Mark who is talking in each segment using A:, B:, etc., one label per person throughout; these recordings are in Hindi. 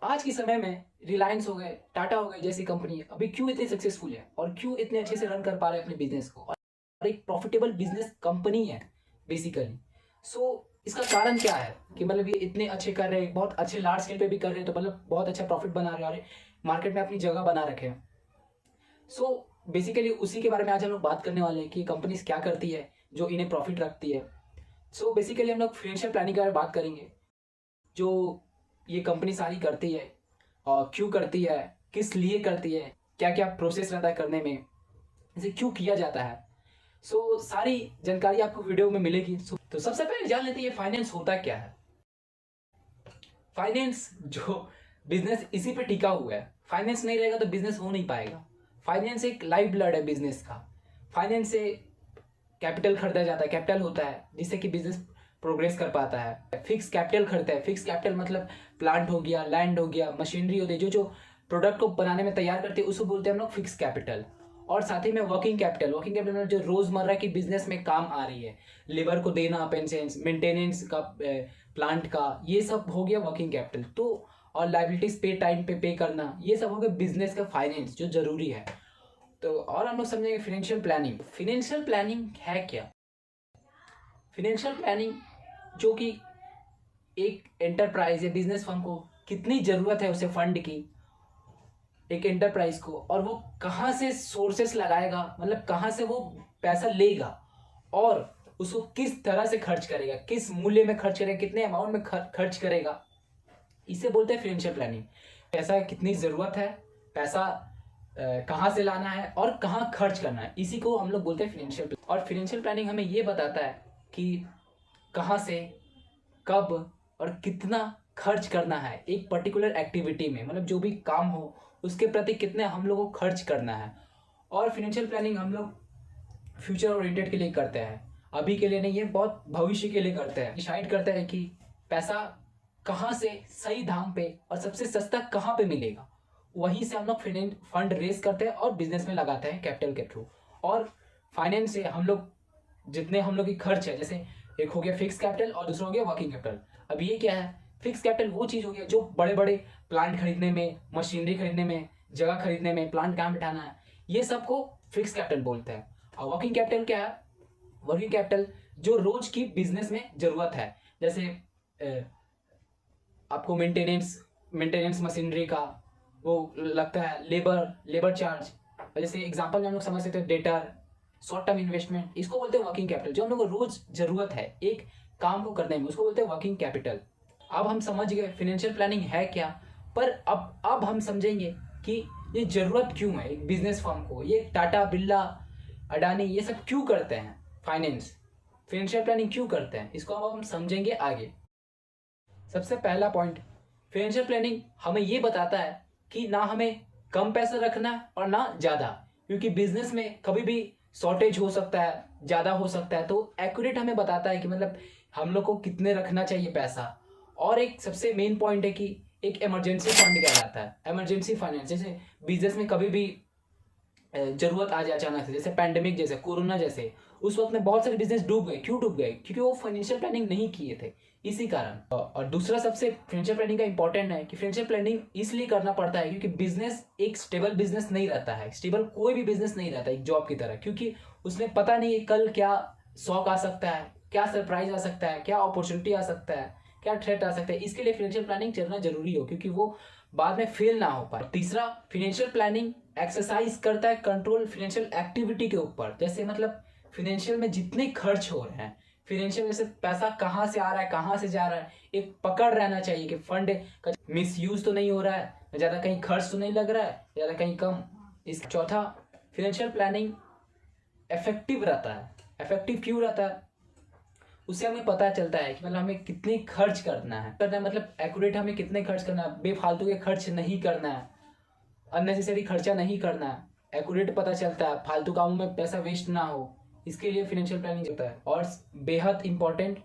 A: आज के समय में रिलायंस हो गए, टाटा हो गए जैसी कंपनी अभी क्यों इतनी सक्सेसफुल है और क्यों इतने अच्छे से रन कर पा रहे हैं अपने बिजनेस को और एक प्रॉफिटेबल बिजनेस कंपनी है बेसिकली। इसका कारण क्या है कि मतलब ये इतने अच्छे कर रहे हैं, बहुत अच्छे लार्ज स्केल पे भी कर रहे हैं, तो मतलब बहुत अच्छा प्रॉफिट बना रहे हैं और मार्केट में अपनी जगह बना रखे हैं। बेसिकली उसी के बारे में आज हम लोग बात करने वाले हैं कि कंपनीज क्या करती है जो इन्हें प्रॉफिट रखती है। बेसिकली हम लोग फाइनेंशियल प्लानिंग के बारे में बात करेंगे, जो ये कंपनी सारी करती है और क्यों करती है, किस लिए करती है, क्या क्या प्रोसेस रहता है करने में, इसे क्यों किया जाता है। सारी जानकारी आपको वीडियो में मिलेगी। तो सबसे पहले जान लेते हैं ये फाइनेंस होता क्या है। फाइनेंस जो बिजनेस इसी पे टिका हुआ है। फाइनेंस नहीं रहेगा तो बिजनेस हो नहीं पाएगा। फाइनेंस एक लाइफ ब्लड है बिजनेस का। फाइनेंस से कैपिटल खरीदा जाता है, कैपिटल होता है जिससे कि बिजनेस प्रोग्रेस कर पाता है। फिक्स कैपिटल खरीदता है। फिक्स कैपिटल मतलब प्लांट हो गया, लैंड हो गया, मशीनरी होती है, जो जो प्रोडक्ट को बनाने में तैयार करते हैं उसको बोलते हैं हम लोग फिक्स कैपिटल। और साथ ही में वर्किंग कैपिटल। वर्किंग कैपिटल जो रोजमर्रा की बिजनेस में काम आ रही है, लेबर को देना, पेंशन, मेंटेनेंस का, प्लांट का, ये सब हो गया वर्किंग कैपिटल। तो और लाइबिलिटीज पे टाइम पे पे करना, ये सब हो गया बिजनेस का फाइनेंस जो जरूरी है। तो और हम लोग समझेंगे फाइनेंशियल प्लानिंग। फाइनेंशियल प्लानिंग है क्या? फाइनेंशियल प्लानिंग जो कि एक एंटरप्राइज या बिजनेस फर्म को कितनी जरूरत है उसे फंड की, एक एंटरप्राइज को, और वो कहाँ से सोर्सेस लगाएगा, मतलब कहाँ से वो पैसा लेगा और उसको किस तरह से खर्च करेगा, किस मूल्य में खर्च करेगा, कितने अमाउंट में खर्च करेगा, इसे बोलते हैं फाइनेंशियल प्लानिंग। पैसा कितनी जरूरत है, पैसा कहाँ से लाना है और कहाँ खर्च करना है, इसी को हम लोग बोलते हैं फाइनेंशियल प्लानिंग। और फाइनेंशियल प्लानिंग हमें ये बताता है कि कहाँ से, कब और कितना खर्च करना है एक पर्टिकुलर एक्टिविटी में, मतलब जो भी काम हो उसके प्रति कितने हम लोगों को खर्च करना है। और फाइनेंशियल प्लानिंग हम लोग फ्यूचर ओरिएंटेड के लिए करते हैं, अभी के लिए नहीं, ये बहुत भविष्य के लिए करते हैं। डिसाइड करते हैं कि पैसा कहाँ से सही दाम पे और सबसे सस्ता कहाँ पे मिलेगा, वहीं से हम लोग फंड रेज करते हैं और बिजनेस में लगाते हैं कैपिटल के थ्रू। और फाइनेंस से हम लोग जितने हम लोग की खर्च है, जैसे एक हो गया फिक्स कैपिटल और दूसरा हो गया वर्किंग कैपिटल। अब ये क्या है? फिक्स कैपिटल वो चीज हो गया जो बड़े बड़े प्लांट खरीदने में, मशीनरी खरीदने में, जगह खरीदने में, प्लांट कहाँ बिठाना है, ये सबको फिक्स कैपिटल बोलते हैं। और वर्किंग कैपिटल क्या है? वर्किंग कैपिटल जो रोज की बिजनेस में जरूरत है, जैसे आपको मेंटेनेंस मशीनरी का वो लगता है, लेबर चार्ज। जैसे एग्जांपल में हम लोग समझ सकते हैं डेटर, शॉर्ट टर्म इन्वेस्टमेंट, इसको बोलते हैं वर्किंग कैपिटल। जो हम लोग को रोज जरूरत है एक काम को करने में, उसको बोलते हैं वर्किंग कैपिटल। अब हम समझ गए फाइनेंशियल प्लानिंग है क्या, पर अब हम समझेंगे कि ये जरूरत क्यों है एक बिजनेस फर्म को। ये टाटा, बिरला, अडानी ये सब क्यों करते हैं फाइनेंशियल प्लानिंग क्यों करते हैं, इसको अब हम समझेंगे आगे। सबसे पहला पॉइंट, फाइनेंशियल प्लानिंग हमें ये बताता है कि ना हमें कम पैसा रखना है और ना ज़्यादा, क्योंकि बिजनेस में कभी भी शॉर्टेज हो सकता है, ज़्यादा हो सकता है। तो एक्यूरेट हमें बताता है कि मतलब हम लोग को कितने रखना चाहिए पैसा। और एक सबसे मेन पॉइंट है कि एक इमरजेंसी फंड कहलाता है, इमरजेंसी फाइनेंस। जैसे बिजनेस में कभी भी जरूरत आ जाए अचानक से, जैसे पैंडेमिक जैसे, कोरोना जैसे, उस वक्त में बहुत सारे बिजनेस डूब गए। क्यों डूब गए? क्योंकि वो फाइनेंशियल प्लानिंग नहीं किए थे, इसी कारण। और दूसरा सबसे फाइनेंशियल प्लानिंग का इंपॉर्टेंट है कि फाइनेंशियल प्लानिंग इसलिए करना पड़ता है क्योंकि बिजनेस एक स्टेबल बिजनेस नहीं रहता है। स्टेबल कोई भी बिजनेस नहीं रहता एक जॉब की तरह, क्योंकि उसमें पता नहीं है कल क्या शॉक आ सकता है, क्या सरप्राइज आ सकता है, क्या अपॉर्चुनिटी आ सकता है, क्या थ्रेट आ सकता है। इसके लिए फाइनेंशियल प्लानिंग चलना जरूरी हो, क्योंकि वो बाद में फेल ना हो पाए। तीसरा, फाइनेंशियल प्लानिंग एक्सरसाइज करता है कंट्रोल फाइनेंशियल एक्टिविटी के ऊपर। जैसे मतलब फाइनेंशियल में जितने खर्च हो रहे हैं, फाइनेंशियल जैसे पैसा कहाँ से आ रहा है, कहाँ से जा रहा है, एक पकड़ रहना चाहिए कि फंड का मिस यूज तो नहीं हो रहा है, ज़्यादा कहीं खर्च तो नहीं लग रहा है, ज़्यादा कहीं कम। इस चौथा, फाइनेंशियल प्लानिंग इफेक्टिव रहता है। इफेक्टिव क्यों रहता है? उससे हमें पता चलता है कि मतलब हमें कितनी खर्च करना है, मतलब एक्यूरेट हमें कितने खर्च करना है, बेफालतू के खर्च नहीं करना है, अननेसेसरी खर्चा नहीं करना है, एक्यूरेट पता चलता है, फालतू कामों में पैसा वेस्ट ना हो। इसके लिए फाइनेंशियल प्लानिंग होता है। और बेहद इंपॉर्टेंट,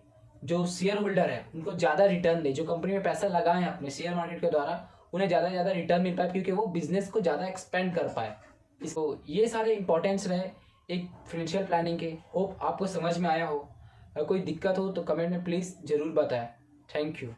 A: जो शेयर होल्डर है उनको ज़्यादा रिटर्न दे, जो कंपनी में पैसा लगाए हैं अपने शेयर मार्केट के द्वारा, उन्हें ज़्यादा से ज़्यादा रिटर्न मिल पाए, क्योंकि वो बिजनेस को ज़्यादा एक्सपेंड कर पाए। इसको ये सारे इंपॉर्टेंस रहे एक फाइनेंशियल प्लानिंग के। होप आपको समझ में आया हो। अगर कोई दिक्कत हो तो कमेंट में प्लीज़ ज़रूर बताएं। Thank you.